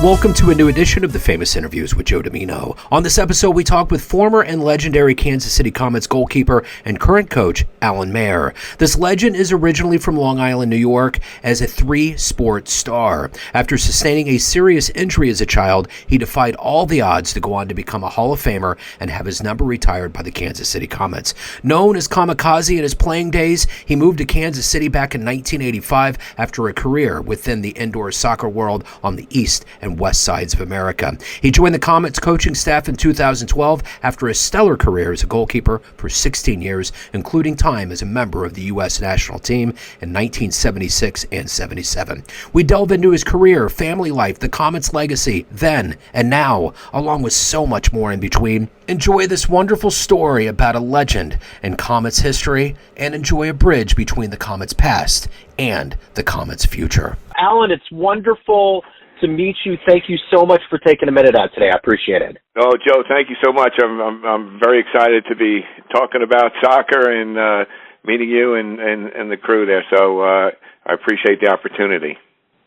Welcome to a new edition of the Famous Interviews with Joe Dimino. On this episode, we talk with former and legendary Kansas City Comets goalkeeper and current coach, Alan Mayer. This legend is originally from Long Island, New York, as a three-sport star. After sustaining a serious injury as a child, he defied all the odds to go on to become a Hall of Famer and have his number retired by the Kansas City Comets. Known as Kamikaze in his playing days, he moved to Kansas City back in 1985 after a career within the indoor soccer world on the East and West sides of America. He joined the Comets coaching staff in 2012 after a stellar career as a goalkeeper for 16 years, including time as a member of the U.S. national team in 1976 and 77. We delve into his career, family life, the Comets legacy, then and now, along with so much more in between. Enjoy this wonderful story about a legend in Comets history and enjoy a bridge between the Comets past and the Comets future. Alan, it's wonderful to meet you. Thank you so much for taking a minute out today. I appreciate it. Oh, Joe, thank you so much. I'm very excited to be talking about soccer and meeting you and the crew there. So I appreciate the opportunity.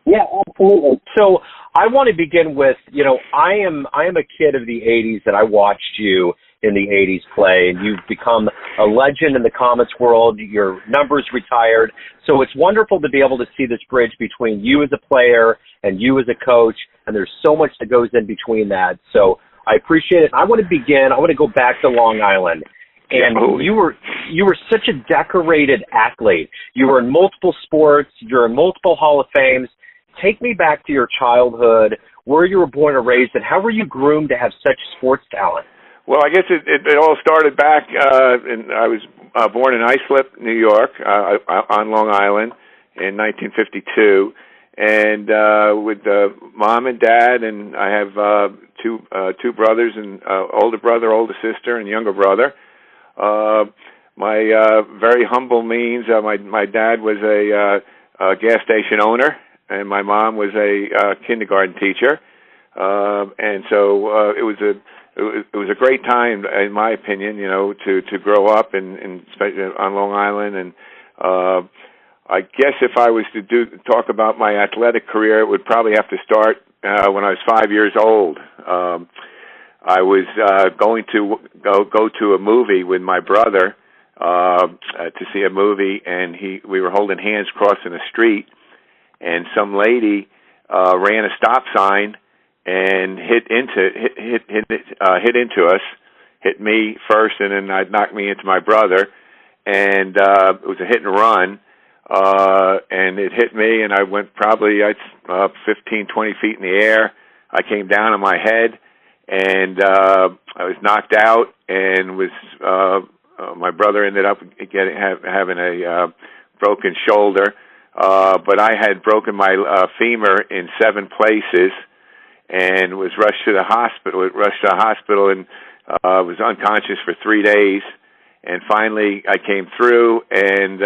Yeah, absolutely. So I want to begin with, I am a kid of the 80s, and I watched you in the 80s play, and you've become a legend in the Comets world. Your number's retired. So it's wonderful to be able to see this bridge between you as a player and you as a coach, and there's so much that goes in between that. So I appreciate it. I want to go back to Long Island. And you were such a decorated athlete. You were in multiple sports. You're in multiple Hall of Fames. Take me back to your childhood, where you were born and raised, and how were you groomed to have such sports talent? Well, I guess it all started back, I was born in Islip, New York, on Long Island in 1952, and with mom and dad, and I have two brothers, and older brother, older sister, and younger brother. My very humble means, my dad was a gas station owner, and my mom was a kindergarten teacher, and so it was a great time, in my opinion, to grow up and especially on Long Island. And I guess if I was to talk about my athletic career, it would probably have to start when I was 5 years old. I was going to go to a movie with my brother to see a movie, and we were holding hands crossing the street, and some lady ran a stop sign and hit into us, hit me first, and then knocked me into my brother, and it was a hit and run, and it hit me, and I went probably 15, 20 feet in the air. I came down on my head, and I was knocked out, and my brother ended up having a broken shoulder, but I had broken my femur in 7 places, and was rushed to the hospital, and was unconscious for 3 days, and finally I came through, and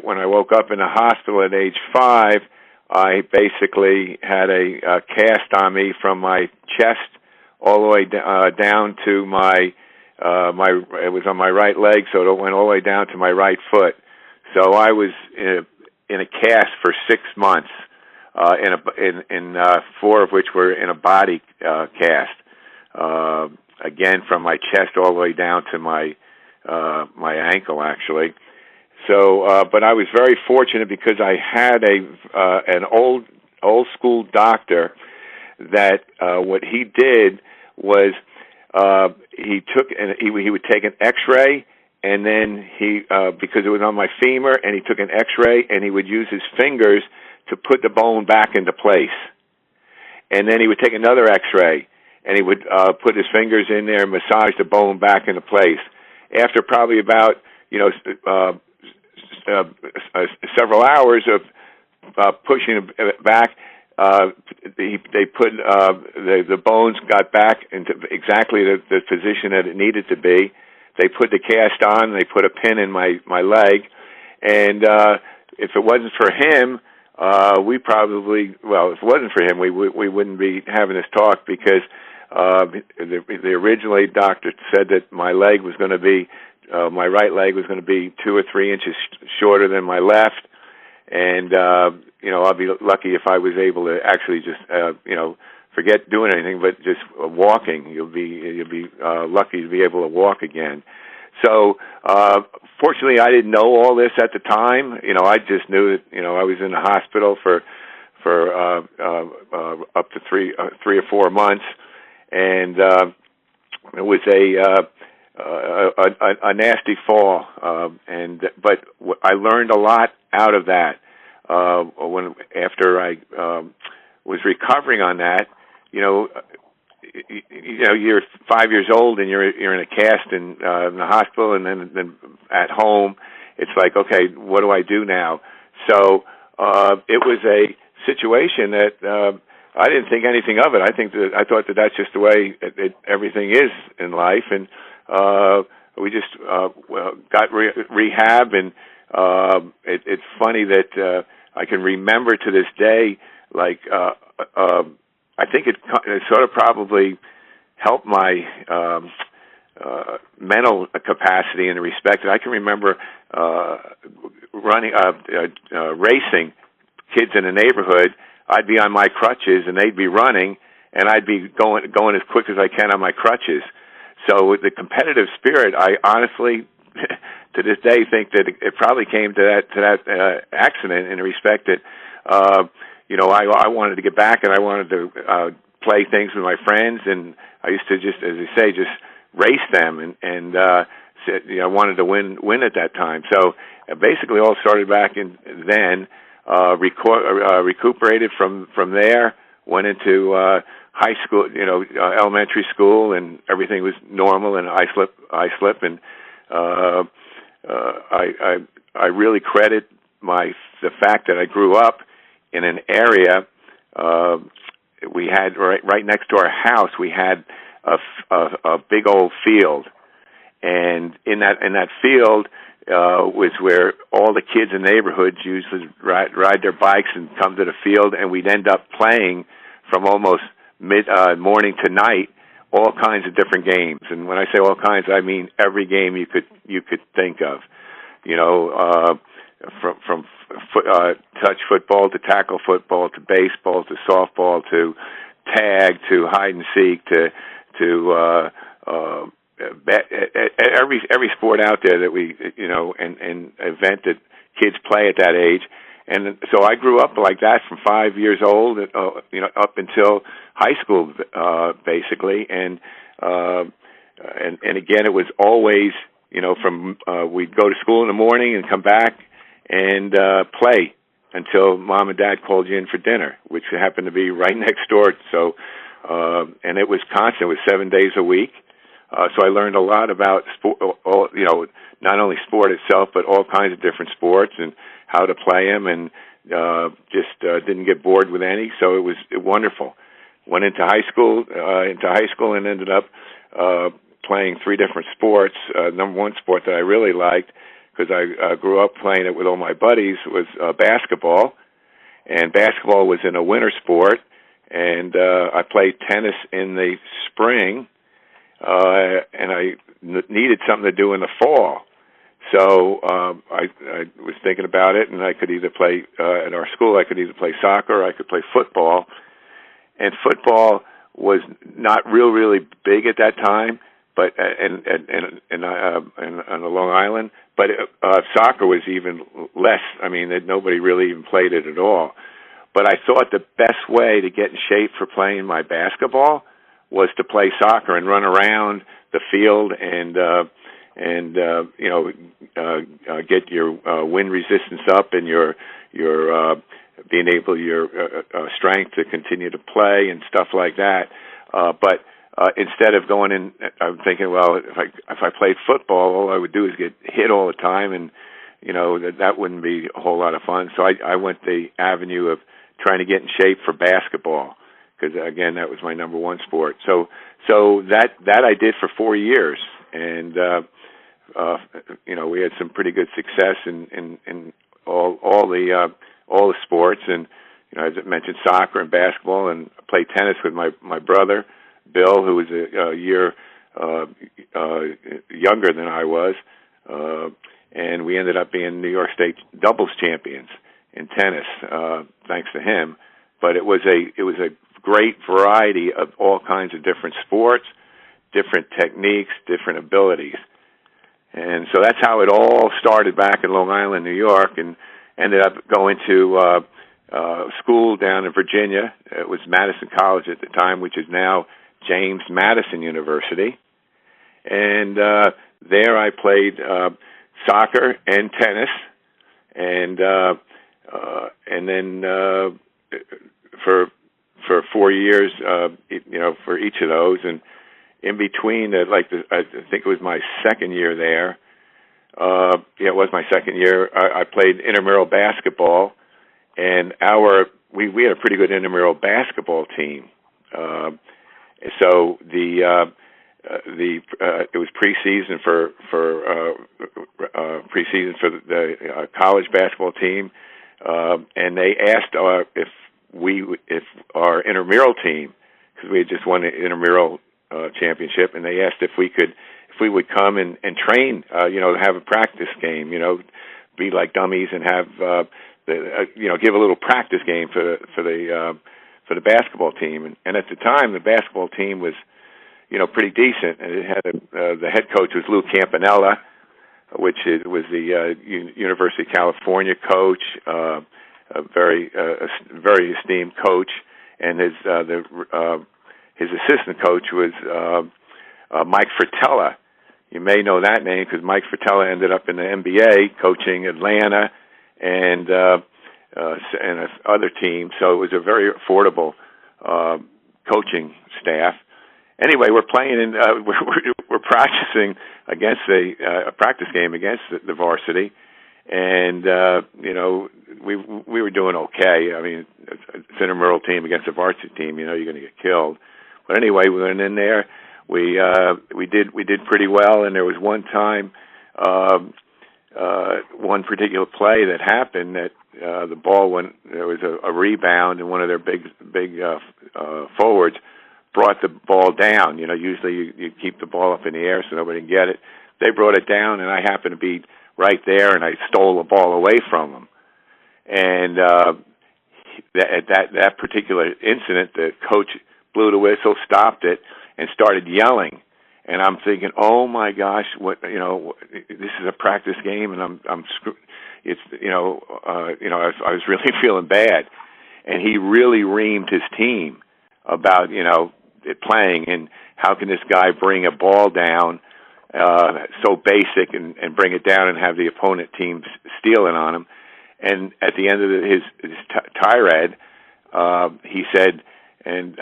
when I woke up in the hospital at age 5, I basically had a cast on me from my chest all the way down to it was on my right leg, so it went all the way down to my right foot. So I was in a cast for 6 months. In 4 of which were in a body cast, again from my chest all the way down to my ankle, actually. So, but I was very fortunate because I had an old school doctor that what he did was he would take an X-ray. And then because it was on my femur, and he took an X-ray, and he would use his fingers to put the bone back into place. And then he would take another X-ray, and he would put his fingers in there and massage the bone back into place. After probably about several hours of pushing it back, they put the bones got back into exactly the position that it needed to be. They put the cast on, and they put a pin in my leg, and if it wasn't for him, if it wasn't for him, we wouldn't be having this talk, because the originally doctor said that my leg was going to be, my right leg was going to be 2 or 3 inches shorter than my left, and I'll be lucky if I was able to actually just, forget doing anything, but just walking. You'll be lucky to be able to walk again. So, fortunately, I didn't know all this at the time. I just knew that, I was in the hospital for up to three or 4 months, and it was a nasty fall. But I learned a lot out of that. After I was recovering on that, you're 5 years old and you're in a cast in the hospital, and then at home, it's like, okay, what do I do now? So it was a situation that I didn't think anything of it. I thought that that's just the way everything is in life, and we just got rehab, and it's funny that I can remember to this day, like I think it sort of probably helped my mental capacity in the respect that I can remember running, racing kids in the neighborhood. I'd be on my crutches and they'd be running, and I'd be going as quick as I can on my crutches. So with the competitive spirit, I honestly, to this day, think that it probably came to that accident in the respect that, I wanted to get back and I wanted to play things with my friends, and I used to just, as I say, just race them, and I wanted to win at that time. So basically, all started back in then. Recuperated from there. Went into high school, elementary school, and everything was normal. And I slip, and I really credit the fact that I grew up in an area. We had right next to our house. We had a big old field, and in that field was where all the kids in the neighborhoods usually ride their bikes and come to the field, and we'd end up playing from almost morning to night, all kinds of different games. And when I say all kinds, I mean every game you could think of. From touch football to tackle football to baseball to softball to tag to hide and seek to every sport out there that we and event that kids play at that age. And so I grew up like that from 5 years old, up until high school, basically. And again, it was always, from we'd go to school in the morning and come back and play until mom and dad called you in for dinner, which happened to be right next door. So, and it was constant. It was 7 days a week. So I learned a lot about sport, not only sport itself, but all kinds of different sports and how to play them, and just didn't get bored with any. So it was wonderful. Went into high school, and ended up playing 3 different sports. Number one sport that I really liked, because I grew up playing it with all my buddies, was basketball. And basketball was in a winter sport, and I played tennis in the spring. And I needed something to do in the fall. So I was thinking about it, and I could either play, at our school, I could either play soccer or I could play football. And football was not really big at that time, but on the Long Island. But soccer was even less. I mean, nobody really even played it at all. But I thought the best way to get in shape for playing my basketball was to play soccer and run around the field and get your wind resistance up and your being able your strength to continue to play and stuff like that. But instead of going in, I'm thinking, well, if I played football, all I would do is get hit all the time, and that wouldn't be a whole lot of fun. So I went the avenue of trying to get in shape for basketball, because again, that was my number one sport. So that I did for 4 years, and we had some pretty good success in all the sports, and as I mentioned, soccer and basketball, and I played tennis with my brother Bill, who was a year younger than I was, and we ended up being New York State doubles champions. in tennis, thanks to him. But it was a great variety of all kinds of different sports, different techniques, different abilities. And so that's how it all started back in Long Island, New York, and ended up going to school down in Virginia. It was Madison College at the time, which is now James Madison University. And there I played soccer and tennis, and then for 4 years, for each of those, and in between, I think it was my second year there. It was my second year. I played intramural basketball, and we had a pretty good intramural basketball team. So it was preseason for the college basketball team, and they asked if our intramural team, because we had just won the intramural championship, and they asked if we would come and train, have a practice game, be like dummies and have give a little practice game for the basketball team. And at the time, the basketball team was pretty decent. And it had the head coach was Lou Campanella, which was the University of California coach, a very esteemed coach, and his assistant coach was Mike Fratello. You may know that name because Mike Fratello ended up in the NBA coaching Atlanta and other teams. So it was a very affordable coaching staff. Anyway, we're playing and we're practicing against a practice game against the varsity, and we were doing okay. I mean, it's an intramural team against a varsity team. You're going to get killed. But anyway, we went in there. We did pretty well, and there was one time, one particular play that happened that the ball went. There was a rebound, and one of their big forwards brought the ball down. Usually you keep the ball up in the air so nobody can get it. They brought it down, and I happened to be right there, and I stole the ball away from them. And that particular incident, the coach blew the whistle, stopped it, and started yelling. And I'm thinking, oh my gosh, this is a practice game, and I'm it's I was really feeling bad, and he really reamed his team about it playing and how can this guy bring a ball down so basic and bring it down and have the opponent team steal it on him. And at the end of his tirade, he said, and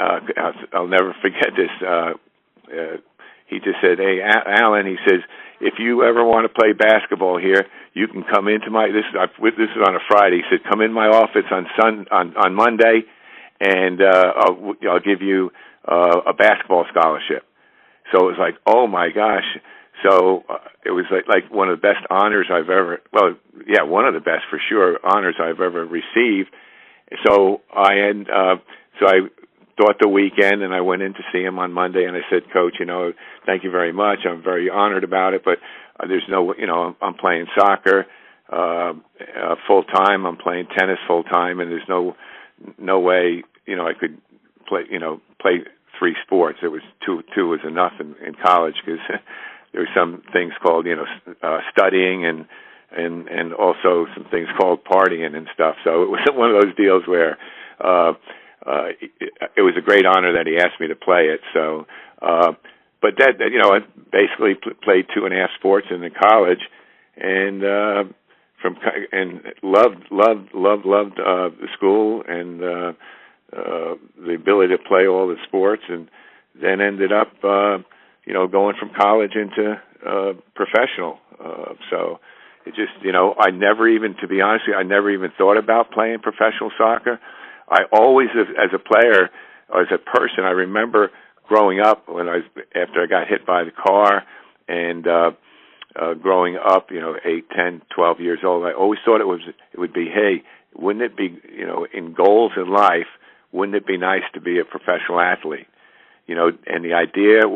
I'll never forget this. He just said, "Hey, Alan," he says, "if you ever want to play basketball here, you can come into this is on a Friday." He said, "Come in my office on Monday, and I'll give you a basketball scholarship." So it was like, oh my gosh. So it was like one of the best honors I've ever. Well, yeah, one of the best for sure honors I've ever received. So I thought the weekend, and I went in to see him on Monday, and I said, "Coach, thank you very much. I'm very honored about it, but there's no, I'm playing soccer full time. I'm playing tennis full time, and there's no way, I could play three sports. It was two was enough in college because there were some things called, studying and also some things called partying and stuff. So it was one of those deals where it was a great honor that he asked me to play it. So, but that I basically played 2.5 sports in the college, and loved the school and the ability to play all the sports, and then ended up going from college into professional. So it just I never even, to be honest with you, I never even thought about playing professional soccer. I always, as a player, or as a person, I remember growing up after I got hit by the car, and growing up, 8, 10, 12 years old, I always thought it would be, hey, wouldn't it be, in goals in life, wouldn't it be nice to be a professional athlete? And the idea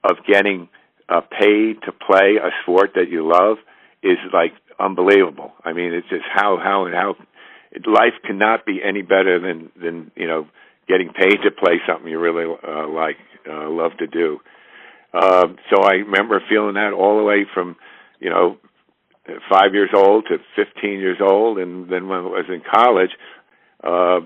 of getting paid to play a sport that you love is like unbelievable. I mean, it's just how life cannot be any better than getting paid to play something you really love to do. So I remember feeling that all the way from 5 years old to 15 years old, and then when I was in college, I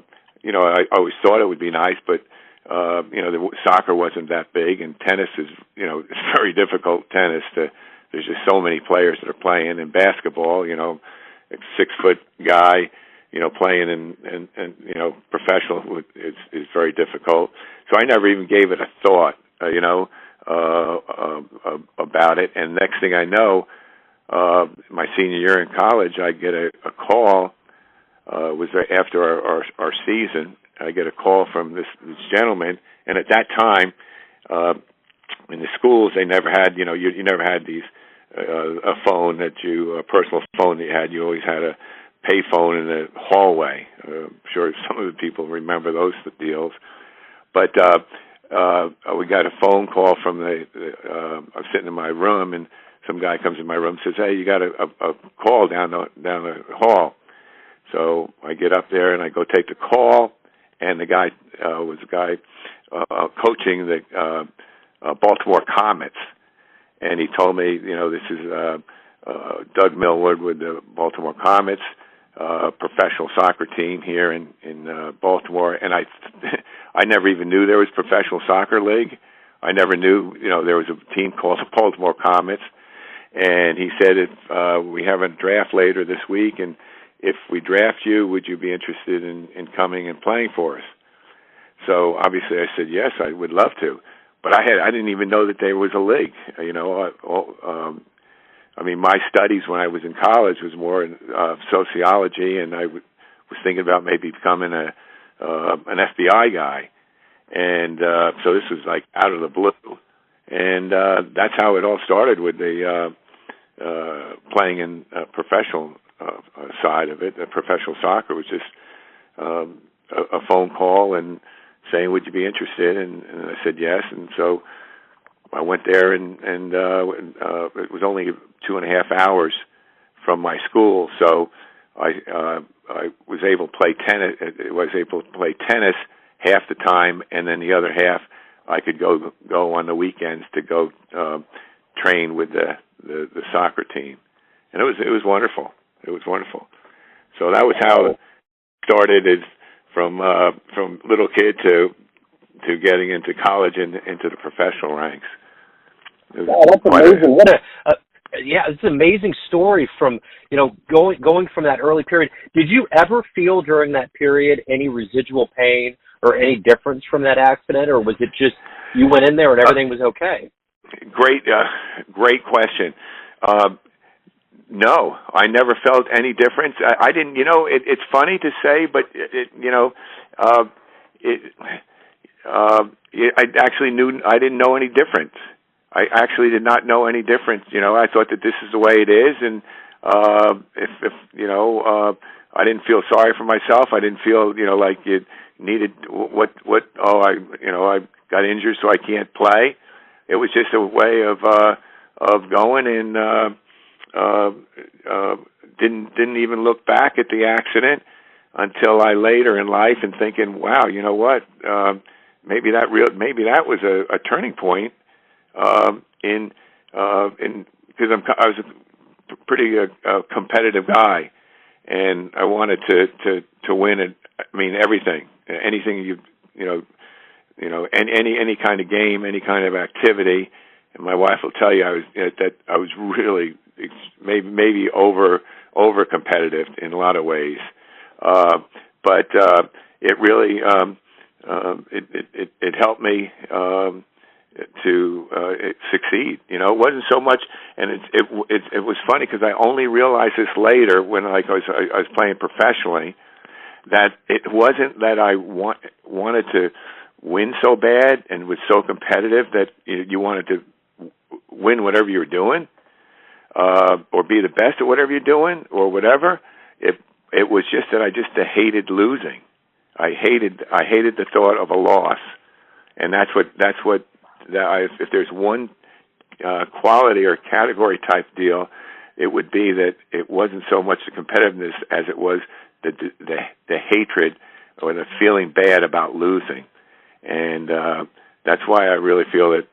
always thought it would be nice, but the soccer wasn't that big, and tennis is it's very difficult. There's just so many players that are playing, and basketball, a 6-foot guy, playing and professional is very difficult. So I never even gave it a thought, about it. And next thing I know, my senior year in college, I get a call. It was after our season. I get a call from this gentleman, and at that time, in the schools, they never had, you never had these a phone a personal phone that you had. You always had a pay phone in the hallway. I'm sure some of the people remember those deals. But we got a phone call from I'm sitting in my room, and some guy comes in my room and says, "Hey, you got a call down the hall." So I get up there and I go take the call, and the guy was a guy coaching the Baltimore Comets, and he told me, this is Doug Millwood with the Baltimore Comets, professional soccer team here in Baltimore, and I never even knew there was a professional soccer league. I never knew, there was a team called the Baltimore Comets, and he said, if we have a draft later this week, and if we draft you, would you be interested in coming and playing for us? So obviously I said, yes, I would love to. But I didn't even know that there was a league. My studies when I was in college was more in sociology, and I was thinking about maybe becoming an FBI guy. And so this was like out of the blue. And that's how it all started with the playing in professional side of it. Professional soccer was just a phone call and saying, would you be interested? And I said yes. And so I went there, and it was only 2.5 hours from my school, so I was able to play tennis. Half the time, and then the other half I could go on the weekends to go train with the soccer team, and it was wonderful. It was wonderful. So that was how it started, is from little kid to getting into college and into the professional ranks. That's amazing. What it's an amazing story from, going from that early period. Did you ever feel during that period any residual pain or any difference from that accident, or was it just you went in there and everything was okay? Great question. No, I never felt any difference. I didn't. It's funny to say, but I actually knew. I didn't know any difference. I actually did not know any difference. I thought that this is the way it is, and if I didn't feel sorry for myself. I didn't feel like it needed what. I got injured, so I can't play. It was just a way of going, and didn't even look back at the accident until I later in life, and thinking, wow, you know what? Maybe that was a turning point. Because I was a pretty competitive guy, and I wanted to win it. Everything, anything any kind of game, any kind of activity. And my wife will tell you that I was really maybe over competitive in a lot of ways, but it really it helped me to succeed. It wasn't so much, and it was funny because I only realized this later when I was playing professionally, that it wasn't that I wanted to win so bad and was so competitive that you wanted to win whatever you were doing, or be the best at whatever you're doing, or whatever. It was just that I just hated losing. I hated the thought of a loss, and that's what if there's one quality or category type deal it would be that it wasn't so much the competitiveness as it was the hatred or the feeling bad about losing, and that's why I really feel that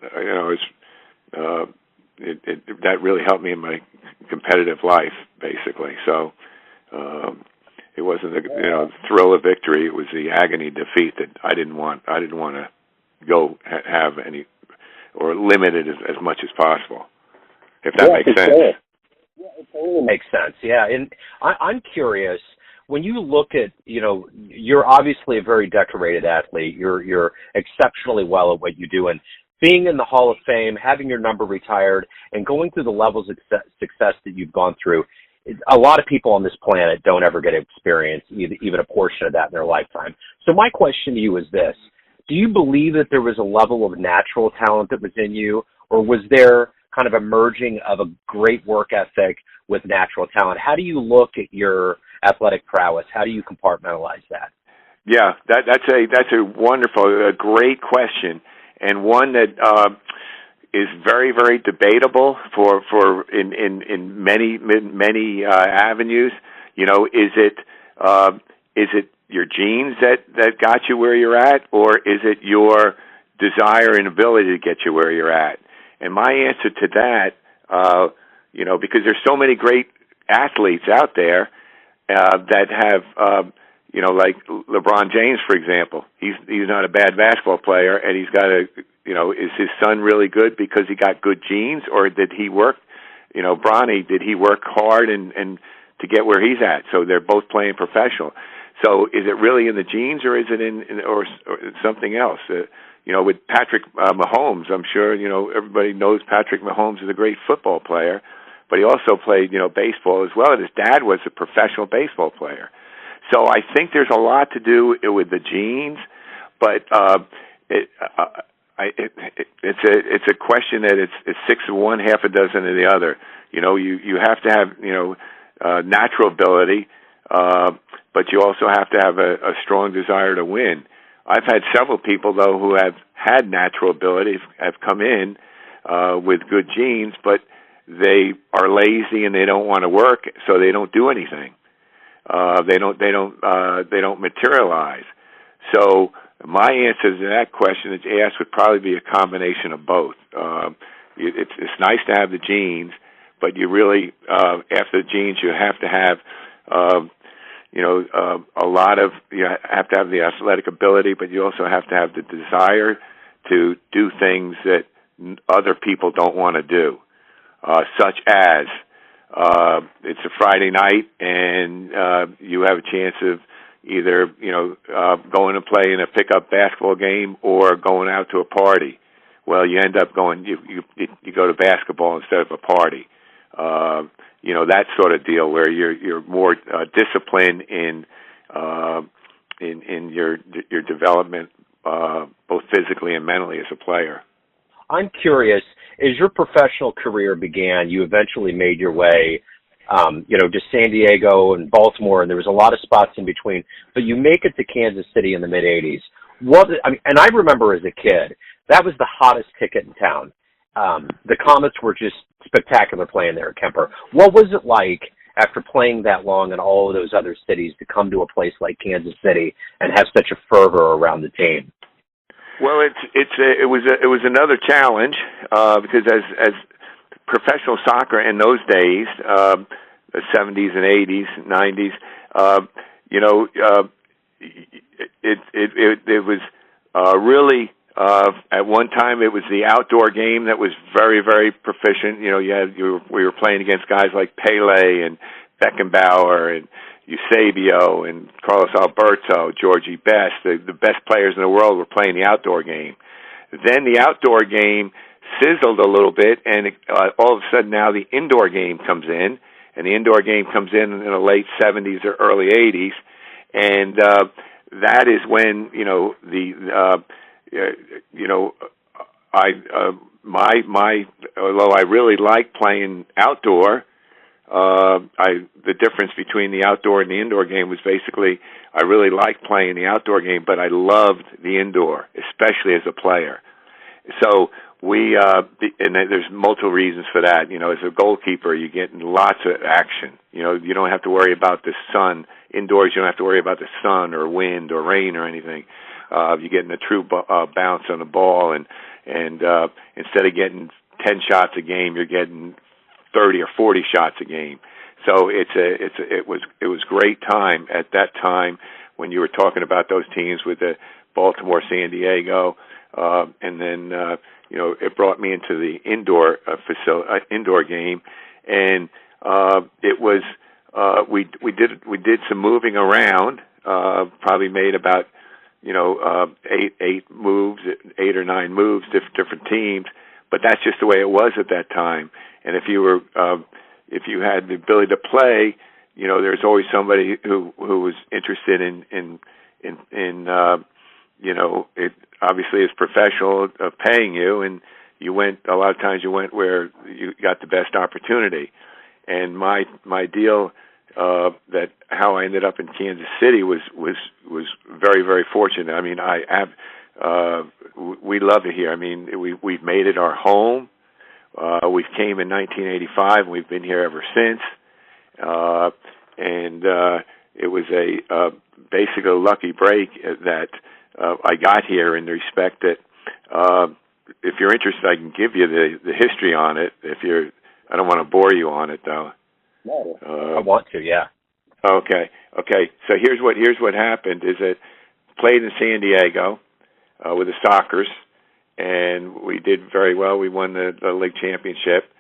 that really helped me in my competitive life, basically. So it wasn't the thrill of victory; it was the agony of defeat that I didn't want. I didn't want to go have any or limit it as much as possible. If that makes sense. Sure. Yeah, it totally makes sense. Yeah, and I'm curious. When you look at, you're obviously a very decorated athlete. You're exceptionally well at what you do, and being in the Hall of Fame, having your number retired, and going through the levels of success that you've gone through, a lot of people on this planet don't ever get to experience even a portion of that in their lifetime. So my question to you is this. Do you believe that there was a level of natural talent that was in you, or was there kind of a merging of a great work ethic with natural talent? How do you look at your athletic prowess? How do you compartmentalize that? Yeah, that's a wonderful, a great question, and one that is very, very debatable for in many avenues. Is it your genes that got you where you're at, or is it your desire and ability to get you where you're at? And my answer to that, because there's so many great athletes out there that have, like LeBron James, for example. He's not a bad basketball player, and he's got is his son really good because he got good genes, or did he work, Bronny, did he work hard and to get where he's at? So they're both playing professional. So is it really in the genes, or is it or something else? With Patrick Mahomes, I'm sure, everybody knows Patrick Mahomes is a great football player, but he also played, baseball as well, and his dad was a professional baseball player. So I think there's a lot to do with the genes, but it's a question that it's 6 of one, half a dozen of the other. You have to have, natural ability, but you also have to have a strong desire to win. I've had several people, though, who have had natural ability, have come in with good genes, but they are lazy and they don't want to work, so they don't do anything. They don't materialize. So my answer to that question that you asked would probably be a combination of both. It's nice to have the genes, but you really, after the genes, you have to have you have to have the athletic ability, but you also have to have the desire to do things that other people don't want to do, such as it's a Friday night and you have a chance of either going to play in a pickup basketball game or going out to a party. Well, you end up going you go to basketball instead of a party. That sort of deal where you're more disciplined in your development, both physically and mentally as a player. I'm curious, as your professional career began, you eventually made your way, to San Diego and Baltimore, and there was a lot of spots in between, but you make it to Kansas City in the mid-'80s. And I remember as a kid, that was the hottest ticket in town. The Comets were just spectacular playing there at Kemper. What was it like after playing that long in all of those other cities to come to a place like Kansas City and have such a fervor around the team? Well, it was another challenge because as professional soccer in those days, the 70s and 80s, 90s, it was really. At one time, it was the outdoor game that was very, very proficient. We were playing against guys like Pele and Beckenbauer and Eusebio and Carlos Alberto, Georgie Best. The best players in the world were playing the outdoor game. Then the outdoor game sizzled a little bit, and all of a sudden now the indoor game comes in, and the indoor game comes in the late 70s or early 80s, and that is when although I really like playing outdoor, the difference between the outdoor and the indoor game was basically I really liked playing the outdoor game, but I loved the indoor, especially as a player. So and there's multiple reasons for that. As a goalkeeper, you get lots of action. You don't have to worry about the sun. Indoors, you don't have to worry about the sun or wind or rain or anything. You're getting a true bounce on the ball, and instead of getting 10 shots a game, you're getting 30 or 40 shots a game. So it was great time at that time when you were talking about those teams with the Baltimore, San Diego, and then it brought me into the indoor game, and it was we did some moving around, probably made about eight or nine moves, different teams, but that's just the way it was at that time. And if you had the ability to play, there's always somebody who was interested in it obviously is professional of paying you, and a lot of times you went where you got the best opportunity. And my deal, that how I ended up in Kansas City was very, very fortunate. I mean, we love it here. I mean, we've made it our home. We came in 1985, and we've been here ever since. It was basically a lucky break that I got here, in the respect that if you're interested, I can give you the history on it. I don't want to bore you on it, though. No, I want to, yeah. Okay. So here's what happened: is that played in San Diego with the Sockers, and we did very well. We won the league championship,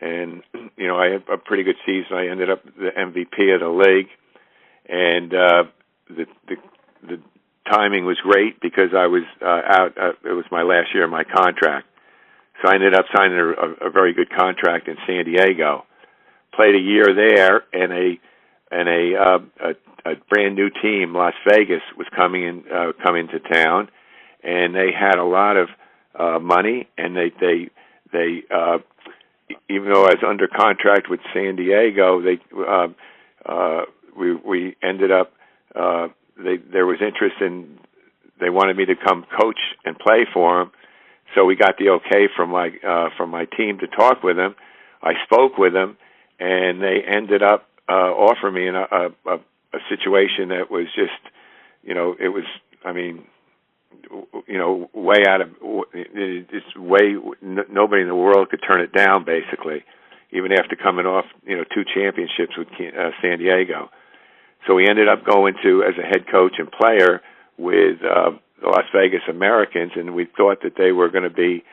and I had a pretty good season. I ended up the MVP of the league, and the timing was great because I was out. It was my last year of my contract, so I ended up signing a very good contract in San Diego. Played a year there, and a brand new team, Las Vegas, was coming to town, and they had a lot of money, and they even though I was under contract with San Diego, we ended up there was interest in, they wanted me to come coach and play for them, so we got the okay from my team to talk with them. I spoke with them, and they ended up offering me a situation that was just, it was, I mean, way out of, it's way, nobody in the world could turn it down, basically, even after coming off, 2 championships with San Diego. So we ended up going as a head coach and player with the Las Vegas Americans, and we thought that they were going to be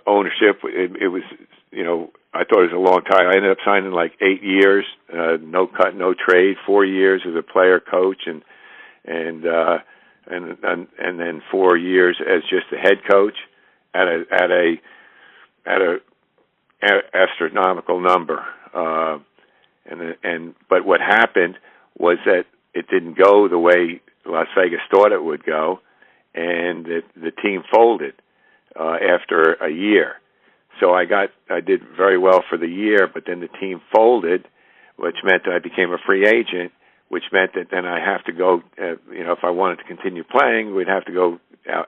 ownership. It was, I thought it was a long time. I ended up signing like 8 years, no cut, no trade, 4 years as a player coach, and then 4 years as just a head coach at a astronomical number. But what happened was that it didn't go the way Las Vegas thought it would go, and the team folded after a year. So I did very well for the year, but then the team folded, which meant that I became a free agent, which meant that then I have to go, if I wanted to continue playing, we'd have to go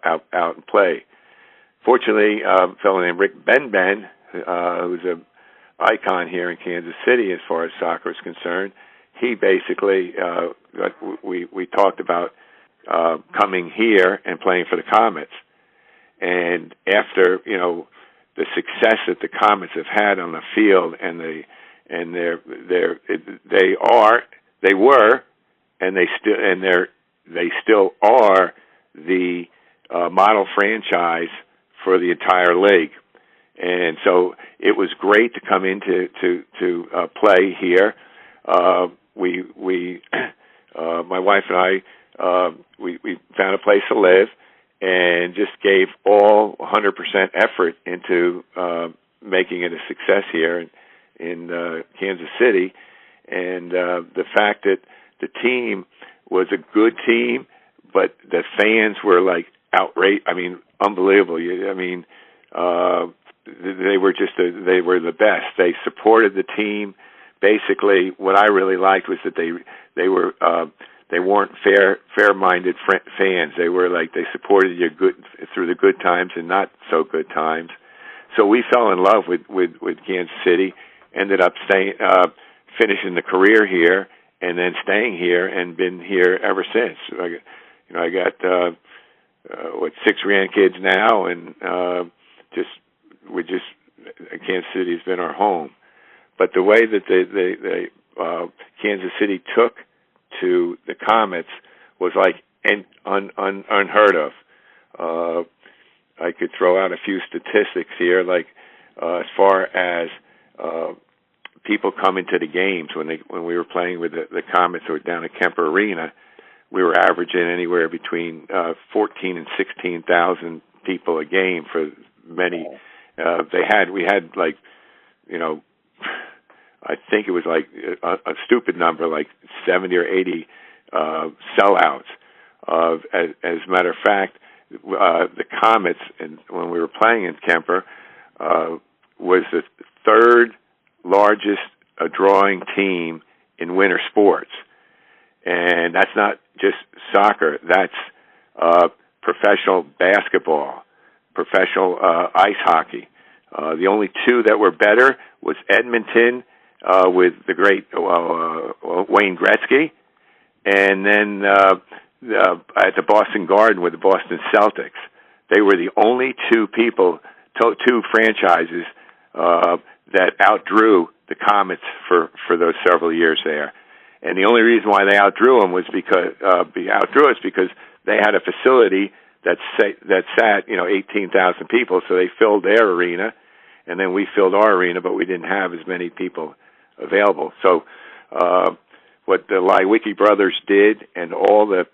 out and play. Fortunately, a fellow named Rick Benben, who's an icon here in Kansas City as far as soccer is concerned, he basically, we talked about coming here and playing for the Comets. And after, the success that the Comets have had on the field, and they still are the model franchise for the entire league. And so it was great to come into to play here. My wife and I, we found a place to live, and just gave all 100% effort into making it a success here in Kansas City. And the fact that the team was a good team, but the fans were like outraged. I mean, unbelievable. They were they were the best. They supported the team. Basically, what I really liked was that they were they weren't fair-minded fans. They were like, they supported you through the good times and not so good times. So we fell in love with Kansas City, ended up finishing the career here, and then staying here and been here ever since. I got 6 grandkids now, and Kansas City's been our home. But the way that Kansas City took to the Comets was like unheard of. I could throw out a few statistics here, like as far as people coming to the games when we were playing with the Comets or down at Kemper Arena. We were averaging anywhere between 14 and 16,000 people a game for many. We had like, I think it was like a stupid number, like 70 or 80 sellouts. As a matter of fact, the Comets, when we were playing in Kemper, was the third largest drawing team in winter sports. And that's not just soccer. That's professional basketball, professional ice hockey. The only two that were better was Edmonton with the great Wayne Gretzky, and then at the Boston Garden with the Boston Celtics. They were the only two franchises that outdrew the Comets for those several years there. And the only reason why they outdrew us because they had a facility that sat 18,000 people, so they filled their arena, and then we filled our arena, but we didn't have as many people available. So what the Leiweke brothers did, and all the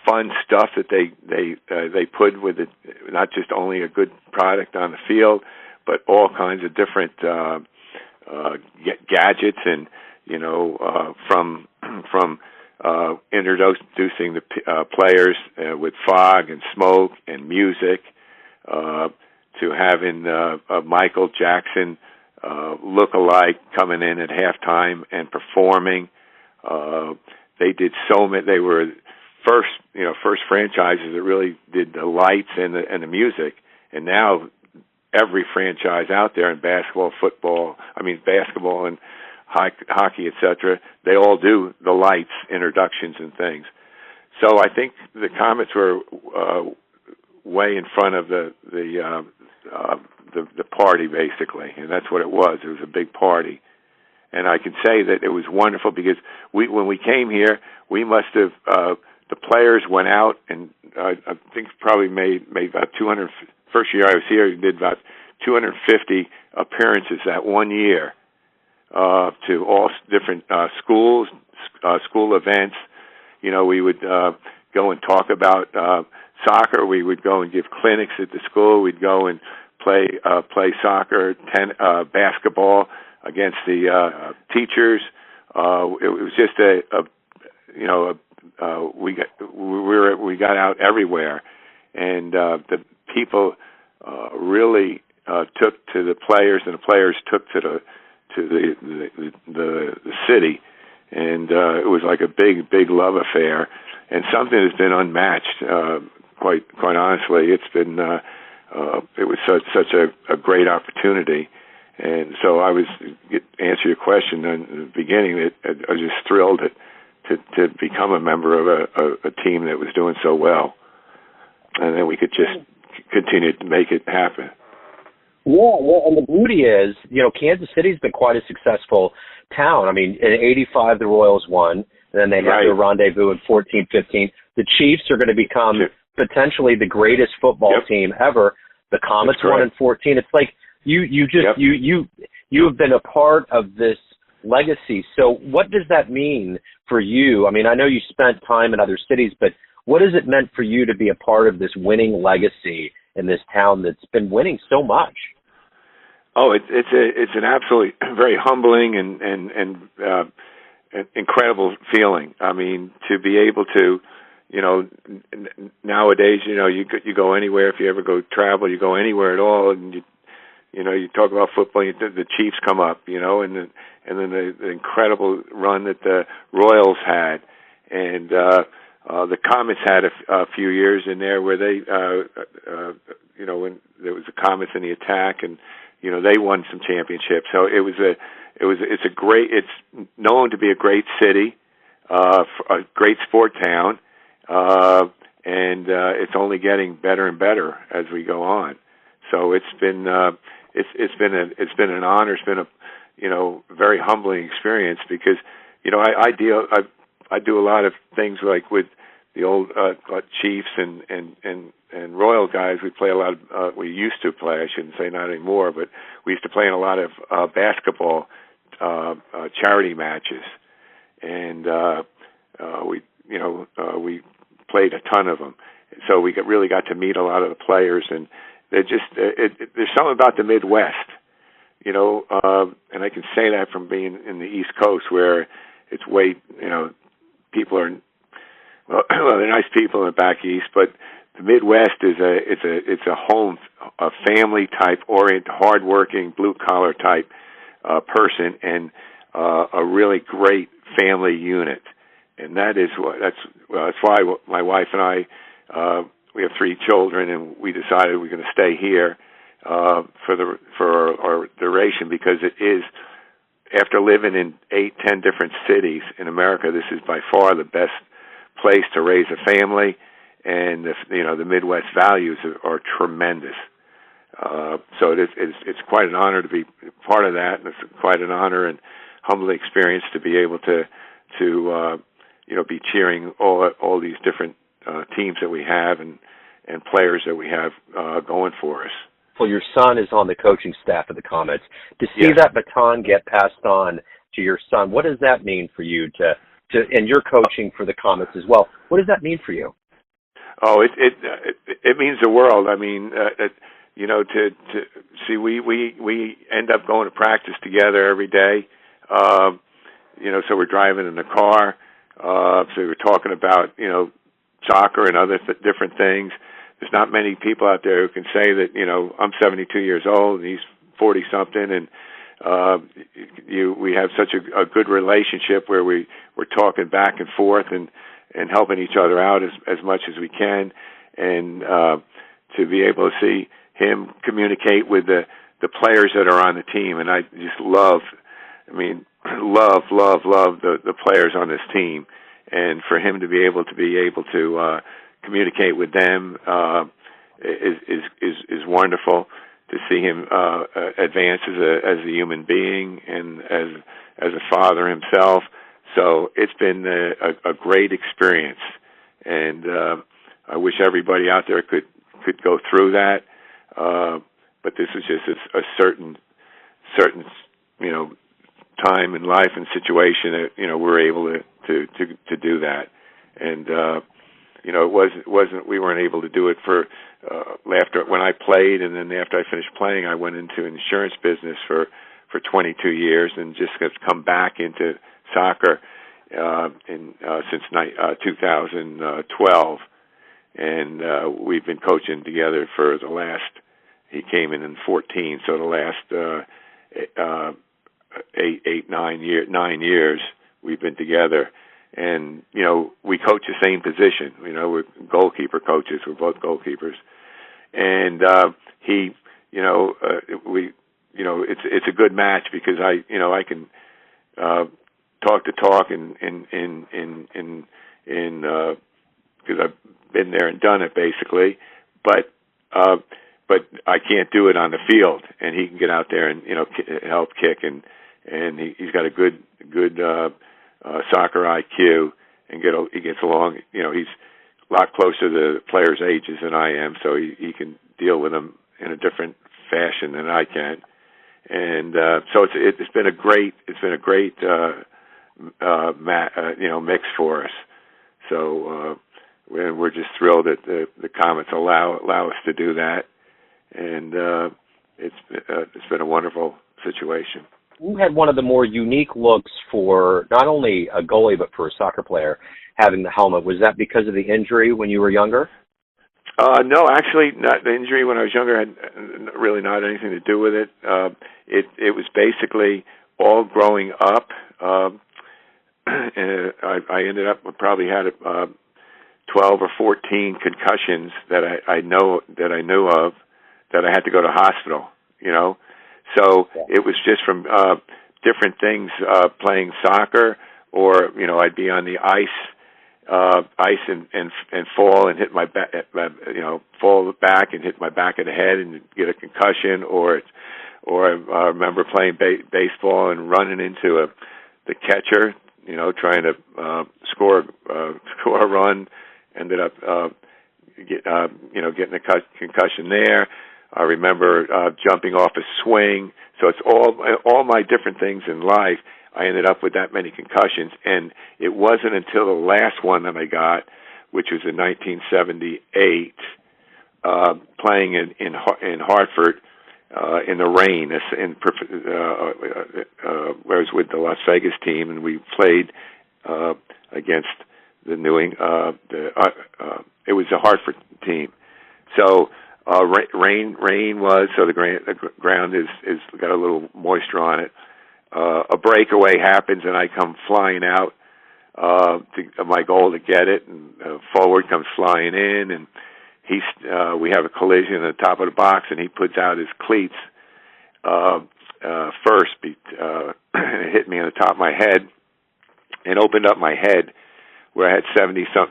fun stuff that they put with it, not just only a good product on the field, but all kinds of different gadgets, and from introducing the players with fog and smoke and music, to having Michael Jackson look-alike coming in at halftime and performing. They did so many. They were first franchises that really did the lights and the music, and now every franchise out there in basketball and hockey, etc., they all do the lights, introductions, and things. So I think the Comets were way in front of the party, basically, and that's what it was. It was a big party, and I can say that it was wonderful because when we came here, we must have the players went out and I think probably made about 200. First year I was here, we did about 250 appearances that one year. To all different schools, school events. We would go and talk about soccer. We would go and give clinics at the school. We'd go and play soccer, basketball against the teachers. It was just we got out everywhere, and the people really took to the players, and the players took to the city, and it was like a big love affair, and something that's been unmatched. Quite honestly, it's been it was such a great opportunity, and so I was answer your question in the beginning. I was just thrilled to become a member of a team that was doing so well, and then we could just continue to make it happen. Yeah, well, and the beauty is, Kansas City's been quite a successful town. I mean, in '85, the Royals won, and then they had their rendezvous in 14-15. The Chiefs are going to become potentially the greatest football team ever. The Comets won in 14. It's like you have been a part of this legacy. So what does that mean for you? I mean, I know you spent time in other cities, but what has it meant for you to be a part of this winning legacy in this town that's been winning so much? Oh, it's an absolutely very humbling and incredible feeling. I mean, to be able to, nowadays, you go anywhere. If you ever go travel, you go anywhere at all, and you talk about football. The Chiefs come up, and then the incredible run that the Royals had, and the Comets had a few years in there where they, when there was the Comets in the attack, and they won some championships. So it's known to be a great city, a great sport town, and it's only getting better and better as we go on. So it's been an honor. It's been a very humbling experience because I do a lot of things like with the old Chiefs and Royal guys. We play a lot of, we used to play, I shouldn't say not anymore, but we used to play in a lot of basketball charity matches, and we played a ton of them. So we really got to meet a lot of the players, and there's something about the Midwest, and I can say that from being in the East Coast where it's way, people are, well, they're nice people in the back east, but the Midwest is a home, a family type oriented, hardworking, blue collar type person, and a really great family unit, and that's why my wife and I we have 3 children, and we decided we're going to stay here for our duration because it is. After living in 8-10 different cities in America, this is by far the best place to raise a family, and the Midwest values are tremendous. So it's quite an honor to be part of that, and it's quite an honor and humbling experience to be able to be cheering all these different teams that we have and players that we have going for us. Well, your son is on the coaching staff of the Comets. To see that baton get passed on to your son, what does that mean for you and you're coaching for the Comets as well? What does that mean for you? Oh, it means the world. I mean, to see we end up going to practice together every day. So we're driving in the car. So we're talking about soccer and other different things. There's not many people out there who can say that, I'm 72 years old and he's 40-something, and we have such a good relationship where we're talking back and forth and helping each other out as much as we can, and to be able to see him communicate with the players that are on the team. And I just love the players on this team, and for him to be able to communicate with them is wonderful. To see him advance as a human being and as a father himself. So it's been a great experience, and I wish everybody out there could go through that. But this is just a certain time in life and situation that we're able to do that, and it wasn't we weren't able to do it for after when I played, and then after I finished playing, I went into an insurance business for 22 years, and just have come back into soccer since 2012, and we've been coaching together for the last. He came in 14, so the last 9 years we've been together. And, we coach the same position. We're goalkeeper coaches. We're both goalkeepers. And it's a good match because I can talk and because I've been there and done it basically, but I can't do it on the field. And he can get out there and help kick, and he's got a good soccer IQ, and he gets along. He's a lot closer to the players' ages than I am, so he can deal with them in a different fashion than I can. And so it's been a great mix for us. So we're just thrilled that the Comets allow us to do that, and it's been a wonderful situation. You had one of the more unique looks for not only a goalie but for a soccer player having the helmet. Was that because of the injury when you were younger? No, actually, not the injury when I was younger had really not anything to do with it. It was basically all growing up. and I ended up probably had 12 or 14 concussions that I knew of that I had to go to hospital. So it was just from different things, playing soccer, or I'd be on the ice and fall and hit my back, fall back and hit my back of the head and get a concussion, or I remember playing baseball and running into the catcher, trying to score a run, ended up getting a concussion there. I remember jumping off a swing. So it's all my different things in life. I ended up with that many concussions, and it wasn't until the last one that I got, which was in 1978, playing in Hartford in the rain. Where I was with the Las Vegas team, and we played against the it was a Hartford team. So rain was, so the ground is got a little moisture on it. A breakaway happens, and I come flying out to my goal to get it, and forward comes flying in, and we have a collision at the top of the box, and he puts out his cleats first, and it hit me on the top of my head and opened up my head, where I had 75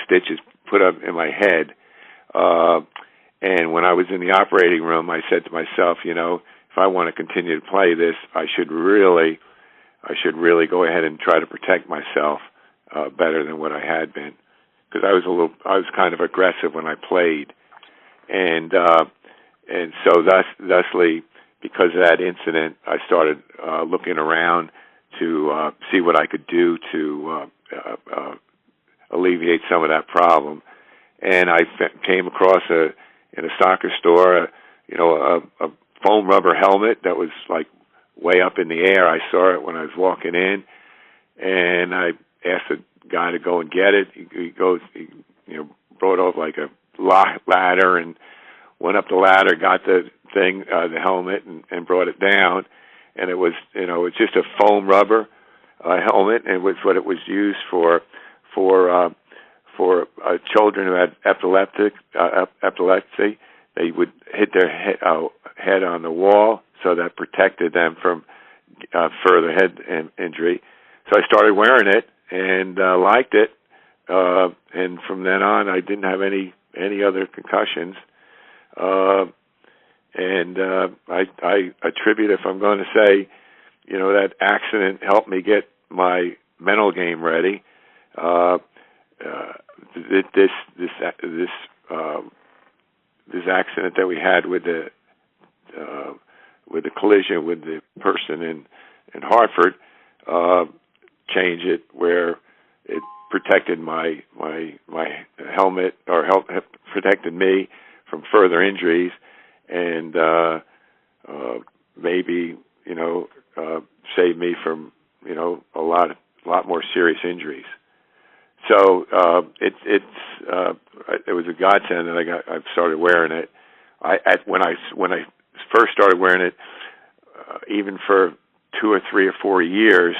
stitches put up in my head. And when I was in the operating room, I said to myself, if I want to continue to play this, I should really go ahead and try to protect myself better than what I had been, because I was kind of aggressive when I played, and so thusly, because of that incident, I started looking around to see what I could do to alleviate some of that problem, and I came across in a soccer store, a foam rubber helmet that was like way up in the air. I saw it when I was walking in, and I asked the guy to go and get it. He brought over like a ladder and went up the ladder, got the thing, the helmet, and brought it down. And it was, it's just a foam rubber helmet, and it was what it was used for children who had epilepsy. They would hit their head on the wall, so that protected them from further head injury. So I started wearing it and liked it, and from then on, I didn't have any other concussions. And I attribute, if I'm going to say, that accident helped me get my mental game ready. This accident that we had with the collision with the person in Hartford changed it, where it protected my helmet, or protected me from further injuries, and maybe saved me from a lot more serious injuries. So it was a godsend that I started wearing it. When I first started wearing it, even for 2 or 3 or 4 years,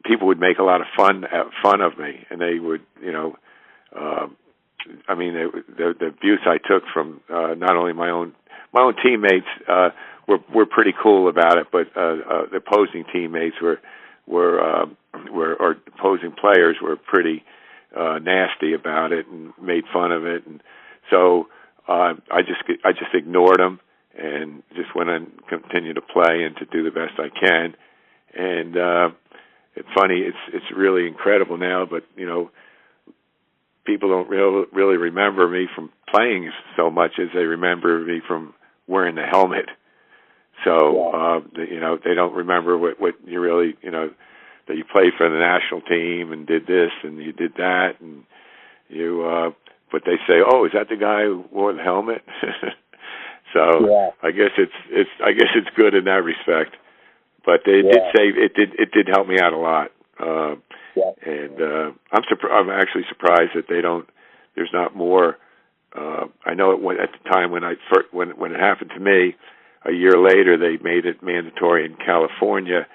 people would make a lot of fun of me, and they would, the abuse I took from not only my own teammates were pretty cool about it, but the opposing teammates or opposing players were pretty nasty about it and made fun of it, and so I just ignored them and just went and continued to play and to do the best I can. And it's funny, it's really incredible now, but people don't really remember me from playing so much as they remember me from wearing the helmet. So they don't remember what you really, that you played for the national team and did this and you did that, and but they say, "Oh, is that the guy who wore the helmet?" So I guess it's good in that respect. But they did say it did help me out a lot. And I'm actually surprised that there's not more. I know at the time when it happened to me, a year later they made it mandatory in California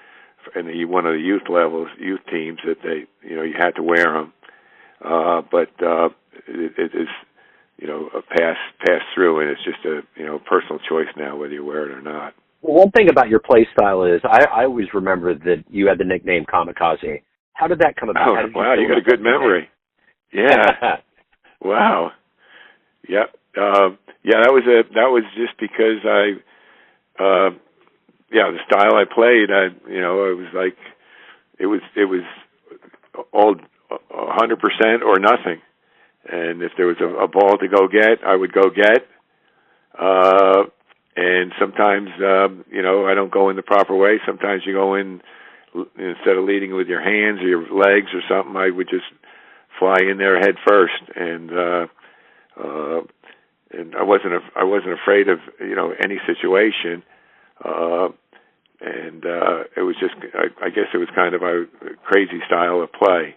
one of the youth teams that you had to wear them. But it is, a pass through, and it's just a personal choice now whether you wear it or not. Well, one thing about your play style is I always remember that you had the nickname Kamikaze. How did that come about? Oh, wow, you got a good memory. Yeah. Wow. Yep. That was just because the style I played, it was like it was all 100% or nothing. And if there was a ball to go get, I would go get. And sometimes, I don't go in the proper way. Sometimes you go in, instead of leading with your hands or your legs or something, I would just fly in there head first. And I wasn't afraid of, any situation. And it was just, I guess it was kind of a crazy style of play.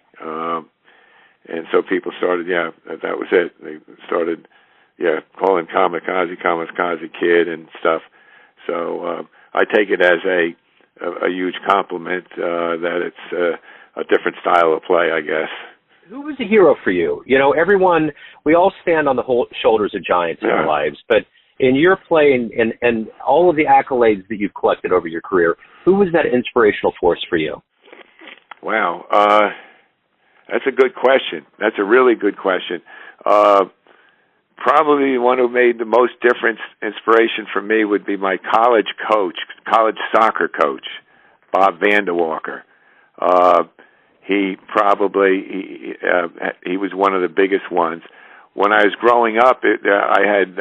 And so people started, that was it. They started, calling Kamikaze kid and stuff. So I take it as a huge compliment that it's a different style of play, I guess. Who was a hero for you? We all stand on the shoulders of giants in our lives, but in your play and all of the accolades that you've collected over your career, who was that inspirational force for you? Wow. That's a good question. That's a really good question. Probably the one who made the most difference, inspiration for me, would be my college soccer coach, Bob Vanderwalker. He was one of the biggest ones. When I was growing up, I had,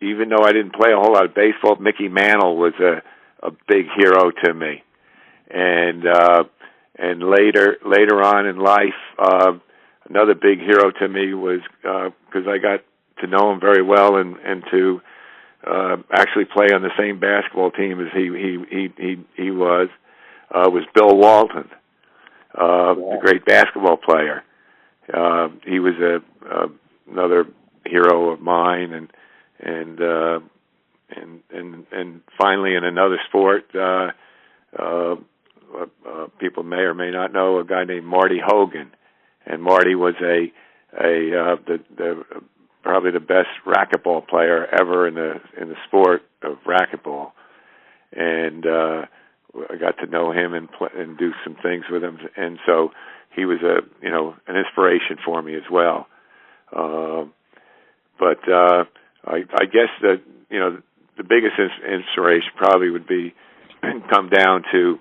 even though I didn't play a whole lot of baseball, Mickey Mantle was a big hero to me. And later on in life, another big hero to me was, because I got to know him very well and to actually play on the same basketball team as he was Bill Walton, the great basketball player. He was another hero of mine, and finally in another sport, people may or may not know a guy named Marty Hogan, and Marty was probably the best racquetball player ever in the sport of racquetball, and I got to know him and do some things with him, and so he was an inspiration for me as well. But I guess that the biggest inspiration probably would be come down to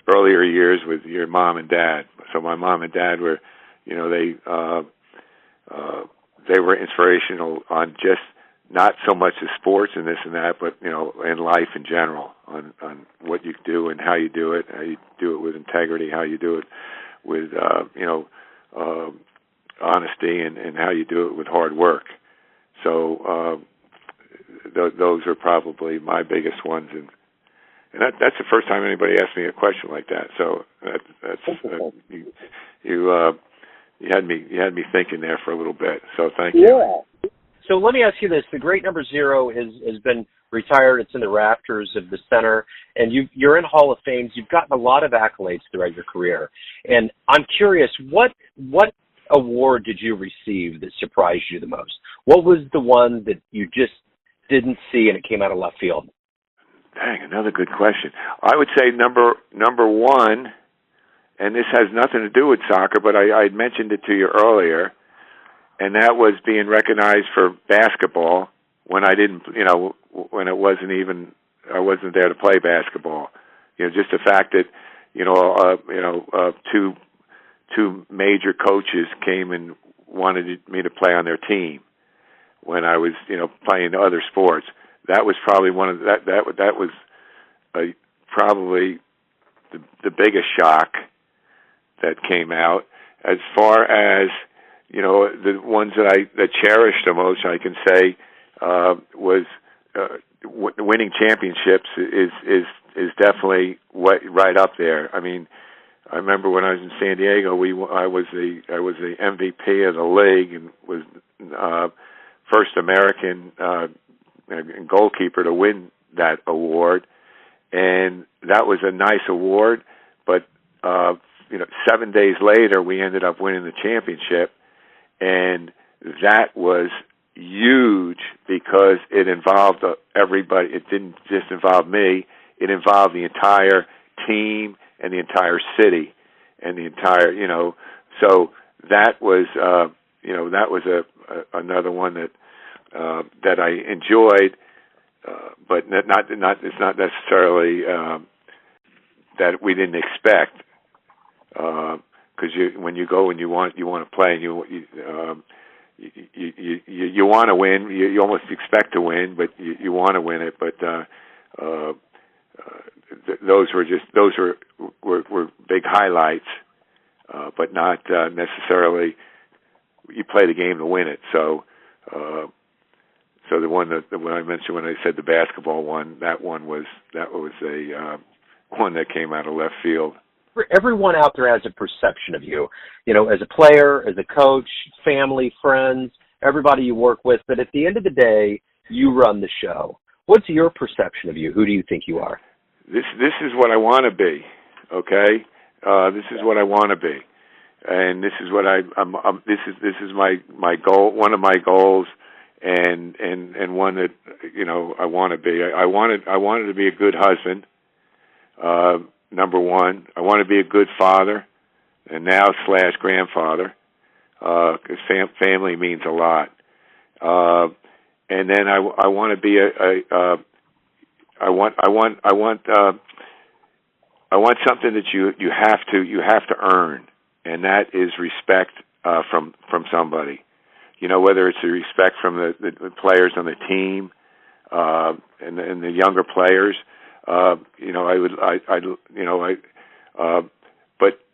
earlier years with your mom and dad. So my mom and dad were, they were inspirational on just not so much the sports and this and that, but in life in general, on what you do and how you do it with integrity, how you do it with honesty, and how you do it with hard work. So those are probably my biggest ones, and that's the first time anybody asked me a question like that. So you had me thinking there for a little bit. So thank you. Yeah. So let me ask you this: the great number 0 has been retired. It's in the rafters of the center, and you're in Hall of Fames. You've gotten a lot of accolades throughout your career, and I'm curious, what award did you receive that surprised you the most? What was the one that you just didn't see and it came out of left field? Dang, another good question. I would say number one, and this has nothing to do with soccer, but I mentioned it to you earlier, and that was being recognized for basketball when I didn't, when it wasn't even, I wasn't there to play basketball. Just the fact that, two major coaches came and wanted me to play on their team when I was, playing other sports. That was probably one of that was probably the biggest shock that came out. As far as the ones that cherished the most, I can say was winning championships is definitely right up there. I mean, I remember when I was in San Diego, I was the MVP of the league and was first American goalkeeper to win that award, and that was a nice award. But 7 days later, we ended up winning the championship, and that was huge because it involved everybody. It didn't just involve me; it involved the entire team and the entire city and the entire. So that was another one that I enjoyed, but it's not necessarily that we didn't expect, because when you go and you want to play and you want to win, you almost expect to win, but you want to win it. But those were big highlights, but not necessarily you play the game to win it. So the one that when I mentioned when I said the basketball one, that was a one that came out of left field. Everyone out there has a perception of you, as a player, as a coach, family, friends, everybody you work with. But at the end of the day, you run the show. What's your perception of you? Who do you think you are? This is what I want to be. Okay, this is what I want to be, and this is what this is my goal. One of my goals, and one that I want to be. I wanted to be a good husband. Number one, I want to be a good father, and now / grandfather, because family means a lot. And then I want to be I want something that you have to earn, and that is respect from somebody. Whether it's the respect from the players on the team and the younger players. But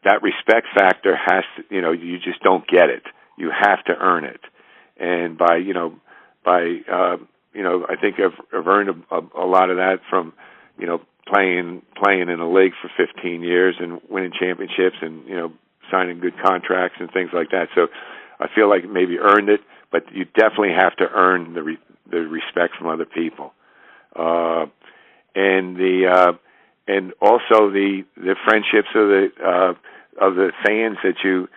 that respect factor has to, you just don't get it. You have to earn it, and I think I've earned a lot of that from, playing in a league for 15 years and winning championships and signing good contracts and things like that. So I feel like maybe earned it, but you definitely have to earn the respect from other people. And also the friendships of the fans that you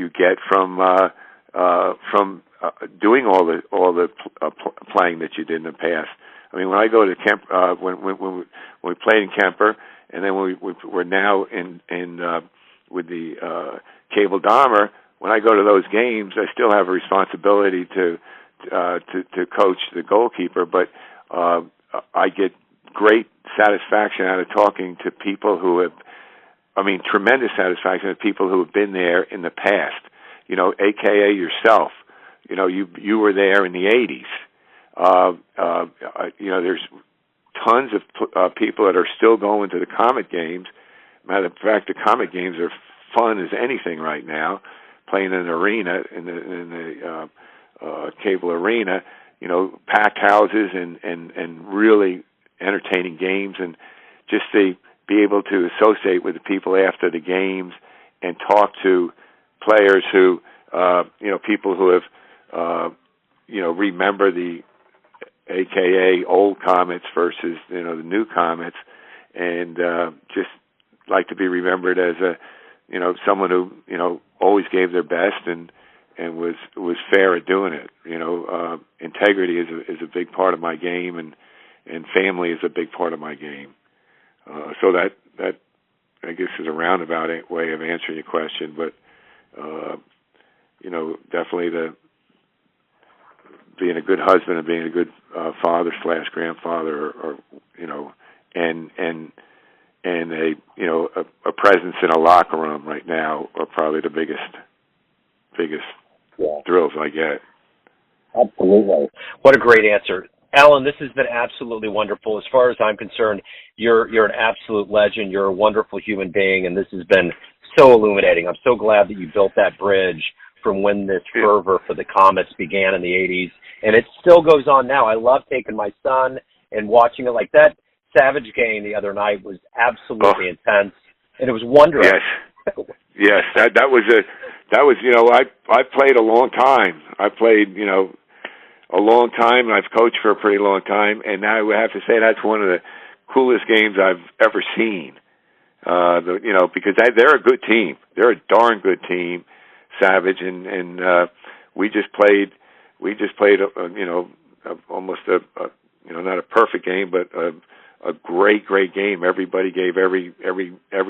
get from doing all the playing that you did in the past. I mean, when I go to Kemp, when we played in Kemper, and then we're now in with the Cable Dahmer. When I go to those games, I still have a responsibility to coach the goalkeeper, but I get great satisfaction out of talking to people who have, tremendous satisfaction of people who have been there in the past, AKA yourself. You were there in the 80s. There's tons of people that are still going to the Comet games. Matter of fact, the Comet games are fun as anything right now, playing in an arena, in the Cable Arena, packed houses and really entertaining games, and just to be able to associate with the people after the games and talk to players who, people who have, remember the AKA old Comets versus, the new Comets, and just like to be remembered as someone who, always gave their best and was fair at doing it. Integrity is a big part of my game, and family is a big part of my game. So that I guess is a roundabout way of answering your question, but definitely being a good husband and being a good father / grandfather, or and a presence in a locker room right now are probably the biggest thrills I get. Absolutely. What a great answer. Alan, this has been absolutely wonderful. As far as I'm concerned, you're an absolute legend. You're a wonderful human being, and this has been so illuminating. I'm so glad that you built that bridge from when this fervor for the Comets began in the 80s, and it still goes on now. I love taking my son and watching it. Like that Savage game the other night was absolutely intense, and it was wonderful. Yes, that was I played a long time. I played a long time, and I've coached for a pretty long time, and I would have to say that's one of the coolest games I've ever seen. Because they're a good team. They're a darn good team, Savage, and we just played almost not a perfect game, but a great game. Everybody gave every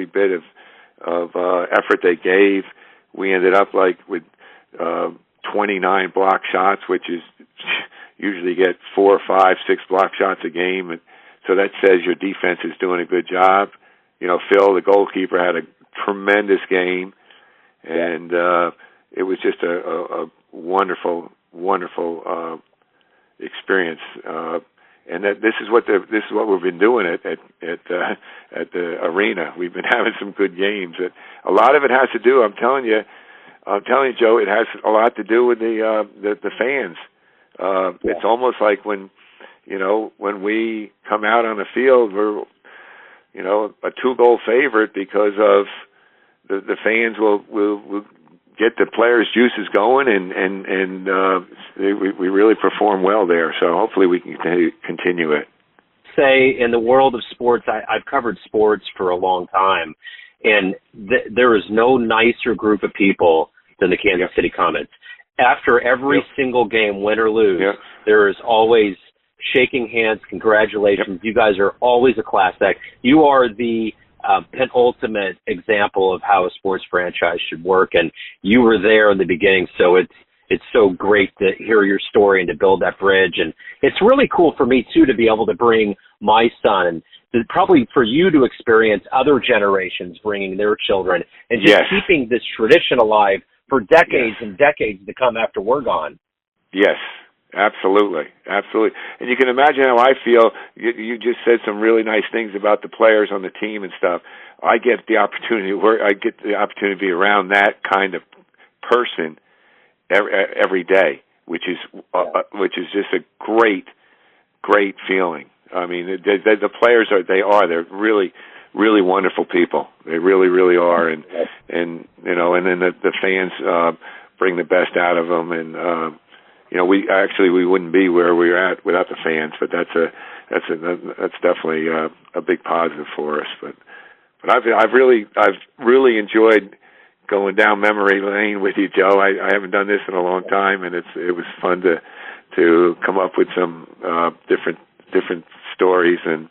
bit of effort they gave. We ended up with 29 block shots, which is usually get 4 or 5, 6 block shots a game, and so that says your defense is doing a good job. Phil, the goalkeeper, had a tremendous game, and it was just a wonderful experience. And this is what we've been doing at the arena. We've been having some good games. A lot of it has to do. I'm telling you, Joe, it has a lot to do with the fans. It's almost like when we come out on the field, we're a 2-goal favorite because of the fans will get the players' juices going, and we really perform well there. So hopefully we can continue it. Say, in the world of sports, I've covered sports for a long time, and there is no nicer group of people than the Kansas City Comets. After every single game, win or lose, there is always shaking hands, congratulations. You guys are always a class act. You are the penultimate example of how a sports franchise should work, and you were there in the beginning, so it's so great to hear your story and to build that bridge. And it's really cool for me, too, to be able to bring my son, and probably for you to experience other generations bringing their children, and just keeping this tradition alive for decades and decades to come after we're gone. Yes. Absolutely. And you can imagine how I feel. You just said some really nice things about the players on the team and stuff. I get the opportunity to be around that kind of person every day, which is just a great feeling. I mean, the players they're really wonderful people. They really are, and then the fans bring the best out of them, and we wouldn't be where we're at without the fans, but that's definitely a big positive for us. But I've really enjoyed going down memory lane with you, Joe. I haven't done this in a long time, and it was fun to come up with some different stories, and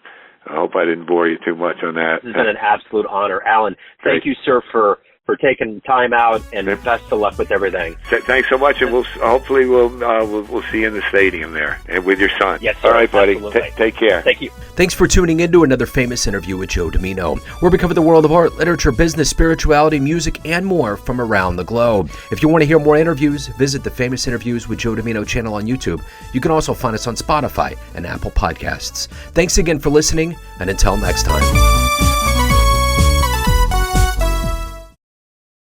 I hope I didn't bore you too much on that. This has been an absolute honor, Alan. Thank you, sir, for taking time out, and best of luck with everything. Thanks so much, and hopefully we'll see you in the stadium there and with your son. Yes, sir. All right, buddy. Take care. Thank you. Thanks for tuning in to another famous interview with Joe Dimino, where we cover the world of art, literature, business, spirituality, music, and more from around the globe. If you want to hear more interviews, visit the Famous Interviews with Joe Dimino channel on YouTube. You can also find us on Spotify and Apple Podcasts. Thanks again for listening, and until next time.